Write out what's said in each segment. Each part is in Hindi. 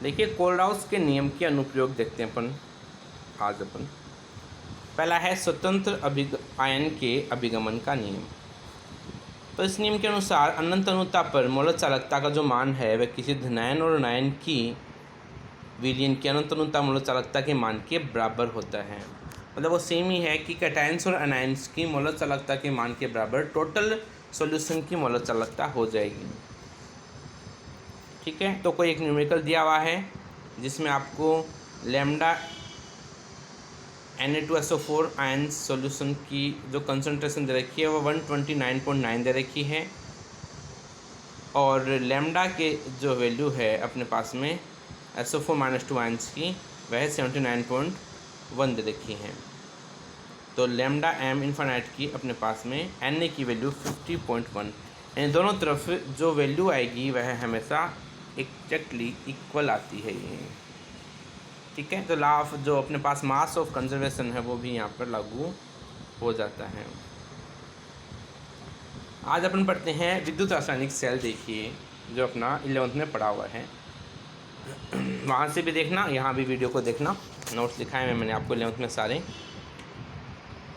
देखिए कोलराउस के नियम के अनुप्रयोग देखते हैं आज अपन। पहला है स्वतंत्र आयन के अभिगमन का नियम। तो इस नियम के अनुसार अनंत अनुता पर मोलर चालकता का जो मान है वह किसी धनायन और ऋणायन की विलयन की अनंत अनुता मोलर चालकता के मान के बराबर होता है। मतलब वो सेम ही है कि कैटायंस और अनायंस की मोलर चालकता के मान के बराबर टोटल सॉल्यूशन की मोलर चालकता हो जाएगी। ठीक है, तो कोई एक न्यूमेरिकल दिया हुआ है जिसमें आपको लैम्डा Na2SO4 आयन सॉल्यूशन की जो कंसंट्रेशन दे रखी है वो 129.9 दे रखी है, और लैम्डा के जो वैल्यू है अपने पास में SO4-2 आयन्स की वह 79.1 दे रखी है। तो लैम्डा m इन्फानाइट की अपने पास में Na की वैल्यू 50.1, यानी दोनों तरफ जो वैल्यू आएगी वह हमेशा एक्जैक्टली इक्वल आती है ये। ठीक है, तो लॉ ऑफ जो अपने पास मास ऑफ कंजर्वेशन है वो भी यहाँ पर लागू हो जाता है। आज अपन पढ़ते हैं विद्युत रासायनिक सेल। देखिए जो अपना 11th में पढ़ा हुआ है वहाँ से भी देखना, यहाँ भी वीडियो को देखना, नोट्स लिखाए हैं मैंने आपको 11th में सारे।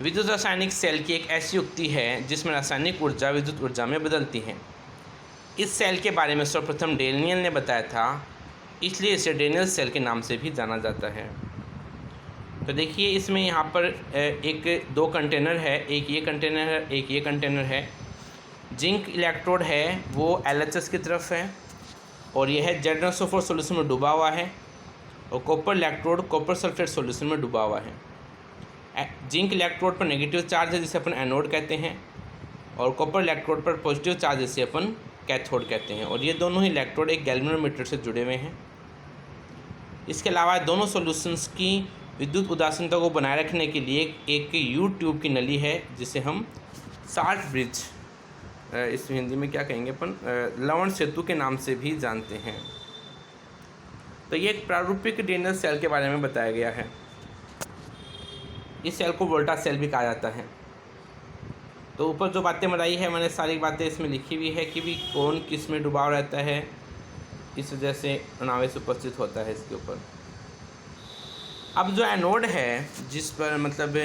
विद्युत रासायनिक सेल की एक ऐसी युक्ति है जिसमें रासायनिक ऊर्जा विद्युत ऊर्जा में बदलती है। इस सेल के बारे में सर्वप्रथम डेनियल ने बताया था, इसलिए इसे डेनियल सेल के नाम से भी जाना जाता है। तो देखिए इसमें यहाँ पर दो कंटेनर है, एक ये कंटेनर है, एक ये कंटेनर है। जिंक इलेक्ट्रोड है वो LHS की तरफ है और यह है ZnSO4 सॉल्यूशन में डूबा हुआ है, और copper electrode copper sulphate solution में डूबा हुआ है। जिंक इलेक्ट्रोड पर नेगेटिव चार्ज है जिसे अपन एनोड कहते हैं, और कॉपर इलेक्ट्रोड पर पॉजिटिव चार्ज जिसे अपन कैथोड कहते हैं, और ये दोनों ही इलेक्ट्रोड एक गैल्वेनोमीटर से जुड़े हुए हैं। इसके अलावा दोनों सॉल्यूशंस की विद्युत उदासीनता को बनाए रखने के लिए एक यू ट्यूब की नली है जिसे हम साल्ट ब्रिज, इस हिंदी में क्या कहेंगे अपन, लवण सेतु के नाम से भी जानते हैं। तो ये एक प्रारूपिक डेनियल सेल के बारे में बताया गया है। इस सेल को वोल्टा सेल भी कहा जाता है। तो ऊपर जो बातें बताई है मैंने सारी बातें इसमें लिखी हुई है कि भी कौन किस में डुबाव रहता है, इस वजह से अनावेश उपस्थित होता है इसके ऊपर। अब जो एनोड है जिस पर मतलब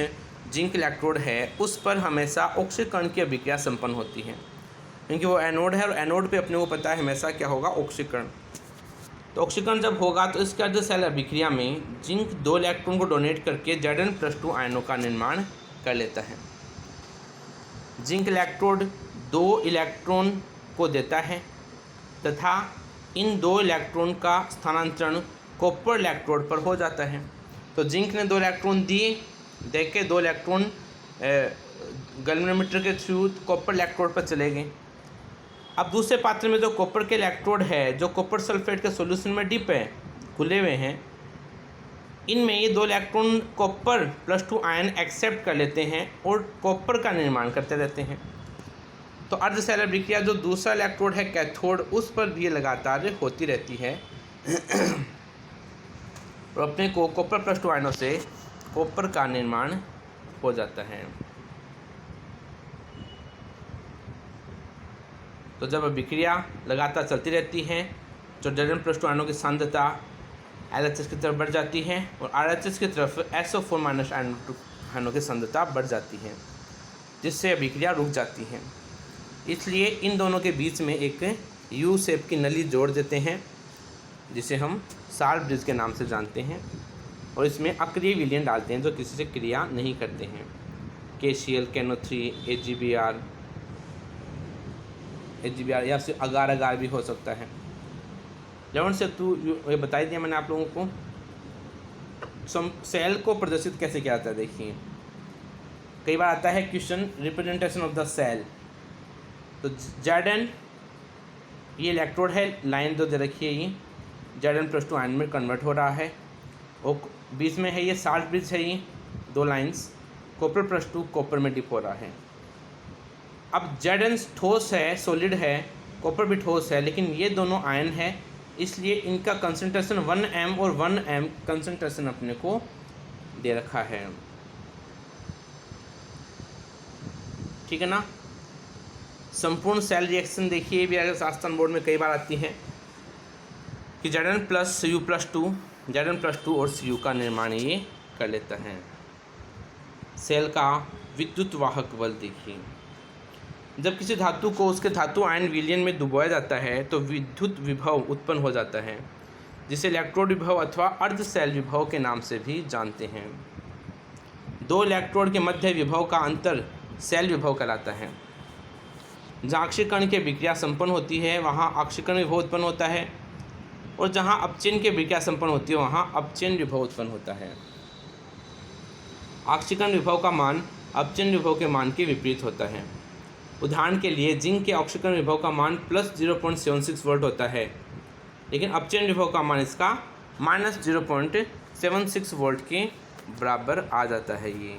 जिंक इलेक्ट्रोड है उस पर हमेशा ऑक्सीकरण की अभिक्रिया संपन्न होती है, क्योंकि वो एनोड है और एनोड पे अपने को पता है हमेशा क्या होगा, ऑक्सीकरण। तो ऑक्सीकरण जब होगा तो इसके अर्ध सेल अभिक्रिया में जिंक 2 इलेक्ट्रॉन को डोनेट करके Zn+2 आयनों का निर्माण कर लेता है। जिंक इलेक्ट्रोड 2 इलेक्ट्रॉन को देता है तथा इन 2 इलेक्ट्रॉन का स्थानांतरण कॉपर इलेक्ट्रोड पर हो जाता है। तो जिंक ने 2 इलेक्ट्रॉन दिए, देके 2 इलेक्ट्रॉन गैल्वेनोमीटर के थ्रू कॉपर इलेक्ट्रोड पर चले गए। अब दूसरे पात्र में जो कॉपर के इलेक्ट्रोड है जो कॉपर सल्फेट के सॉल्यूशन में डिप है, खुले हुए हैं, इनमें ये 2 इलेक्ट्रॉन कॉपर+2 आयन एक्सेप्ट कर लेते हैं और कॉपर का निर्माण करते रहते हैं। तो अर्धसेलर अभिक्रिया जो दूसरा इलेक्ट्रोड है कैथोड, उस पर भी लगातार होती रहती है और अपने को कॉपर+2 आयनों से कॉपर का निर्माण हो जाता है। तो जब अभिक्रिया लगातार चलती रहती है तो Zn+2 आयनों की सांद्रता LHS की तरफ बढ़ जाती है और RHS की तरफ SO4- आयनों की सांद्रता बढ़ जाती है, जिससे अभिक्रिया रुक जाती है। इसलिए इन दोनों के बीच में एक यू शेप की नली जोड़ देते हैं जिसे हम साल्ट ब्रिज के नाम से जानते हैं, और इसमें अक्रिय विलयन डालते हैं जो किसी से क्रिया नहीं करते हैं। KCl, KNO3, AgBr या फिर अगार अगार भी हो सकता है। लवण सेतु ये बता दिया मैंने आप लोगों को। सेल को प्रदर्शित कैसे किया जाता है, देखिए कई बार आता है question, representation of the cell. तो Zn ये इलेक्ट्रोड है, लाइन जो दे रखी है ये Zn+2 आयन में कन्वर्ट हो रहा है, और बीच में है ये साल्ट ब्रिज है, ये 2 लाइंस कॉपर+2 कॉपर में डिप हो रहा है। अब Zn ठोस है, सॉलिड है, कॉपर भी ठोस है, लेकिन ये दोनों आयन है, इसलिए इनका कंसंट्रेशन 1m और 1m कंसंट्रेशन अपने को दे रखा है। ठीक है ना। संपूर्ण सेल रिएक्शन देखिए भी अगर शास्त्र बोर्ड में कई बार आती है। कि Zn plus Cu plus 2, Zn plus 2 और Cu का निर्माण ये कर लेता है। सेल का विद्युत वाहक बल देखिए, जब किसी धातु को उसके धातु आयन विलयन में डुबोया जाता है तो विद्युत विभव उत्पन्न हो जाता है, जिसे इलेक्ट्रोड विभव अथवा अर्ध सेल विभव के नाम से भी जानते हैं। दो इलेक्ट्रोड के मध्य विभव का अंतर सेल विभव कहलाता है। जहाँ अक्षीकरण की विक्रिया संपन्न होती है वहाँ अक्षीकरण विभव उत्पन्न होता है, और जहाँ अपचयन की विक्रिया संपन्न होती है वहाँ अपचयन विभव उत्पन्न होता है। अक्षीकरण विभव का मान अपचयन विभव के मान के विपरीत होता है। उदाहरण के लिए जिंक के ऑक्सीकरण विभव का मान प्लस 0.76 वोल्ट होता है, लेकिन अपचयन विभव का मान इसका माइनस 0.76 वोल्ट के बराबर आ जाता है ये।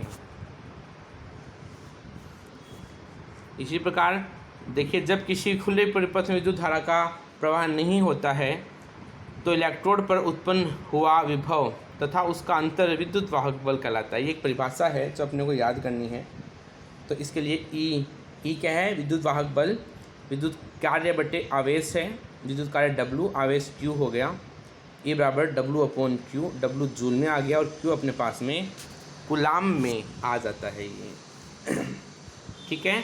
इसी प्रकार देखिए, जब किसी खुले परिपथ में विद्युत धारा का प्रवाह नहीं होता है तो इलेक्ट्रोड पर उत्पन्न हुआ विभव तथा उसका अंतर विद्युत वाहक बल कहलाता है। ये एक परिभाषा है जो अपने को याद करनी है। तो इसके लिए ई क्या है? विद्युत वाहक बल। विद्युत कार्य बटे आवेश है, विद्युत कार्य W, आवेश Q हो गया। E बराबर W/Q, W जूल में आ गया और Q अपने पास में कूलाम में आ जाता है ये। ठीक है,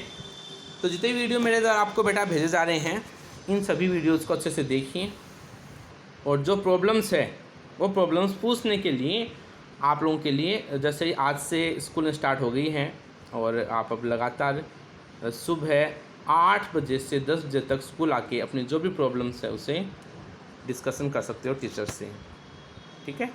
तो जितने वीडियो मेरे द्वारा आपको बेटा भेजे जा रहे हैं इन सभी वीडियोज़ को अच्छे से देखिए, और जो प्रॉब्लम्स है वो प्रॉब्लम्स पूछने के लिए आप लोगों के लिए, जैसे आज से स्कूल स्टार्ट हो गई हैं और आप अब लगातार सुबह 8 बजे से 10 बजे तक स्कूल आके अपने जो भी प्रॉब्लम्स है उसे डिस्कशन कर सकते हो टीचर से। ठीक है।